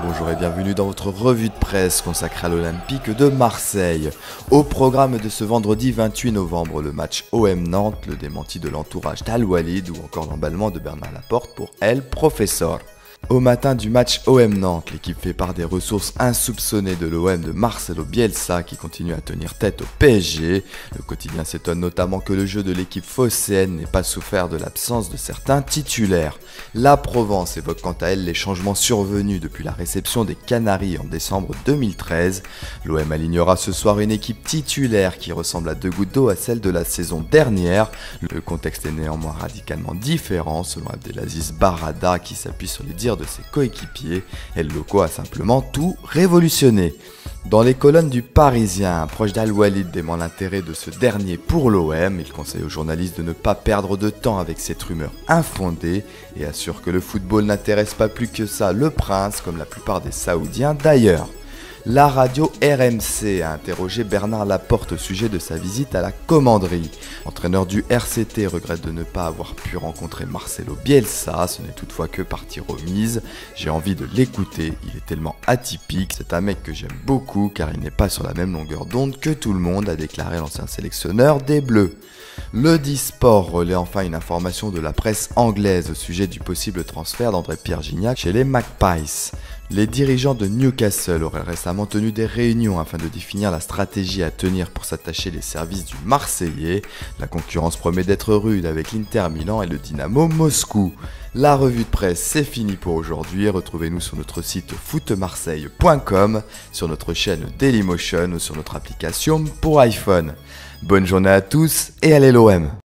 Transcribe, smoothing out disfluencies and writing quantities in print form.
Bonjour et bienvenue dans votre revue de presse consacrée à l'Olympique de Marseille. Au programme de ce vendredi 28 novembre, le match OM Nantes, le démenti de l'entourage d'Al Walid ou encore l'emballement de Bernard Laporte pour El Professor. Au matin du match OM Nantes, l'équipe fait part des ressources insoupçonnées de l'OM de Marcelo Bielsa qui continue à tenir tête au PSG. Le quotidien s'étonne notamment que le jeu de l'équipe phocéenne n'ait pas souffert de l'absence de certains titulaires. La Provence évoque quant à elle les changements survenus depuis la réception des Canaries en décembre 2013. L'OM alignera ce soir une équipe titulaire qui ressemble à deux gouttes d'eau à celle de la saison dernière. Le contexte est néanmoins radicalement différent selon Abdelaziz Barada qui s'appuie sur les dires de ses coéquipiers. El Loco a simplement tout révolutionné. Dans les colonnes du Parisien, un proche d'Al Walid dément l'intérêt de ce dernier pour l'OM. Il conseille aux journalistes de ne pas perdre de temps avec cette rumeur infondée et assure que le football n'intéresse pas plus que ça le prince, comme la plupart des Saoudiens d'ailleurs. La radio RMC a interrogé Bernard Laporte au sujet de sa visite à la commanderie. L'entraîneur du RCT regrette de ne pas avoir pu rencontrer Marcelo Bielsa, ce n'est toutefois que partie remise. J'ai envie de l'écouter, il est tellement atypique, c'est un mec que j'aime beaucoup car il n'est pas sur la même longueur d'onde que tout le monde, a déclaré l'ancien sélectionneur des Bleus. Le Disport relaie enfin une information de la presse anglaise au sujet du possible transfert d'André-Pierre Gignac chez les Magpies. Les dirigeants de Newcastle auraient récemment tenu des réunions afin de définir la stratégie à tenir pour s'attacher les services du Marseillais. La concurrence promet d'être rude avec l'Inter Milan et le Dynamo Moscou. La revue de presse, c'est fini pour aujourd'hui. Retrouvez-nous sur notre site footmarseille.com, sur notre chaîne Dailymotion ou sur notre application pour iPhone. Bonne journée à tous et allez l'OM!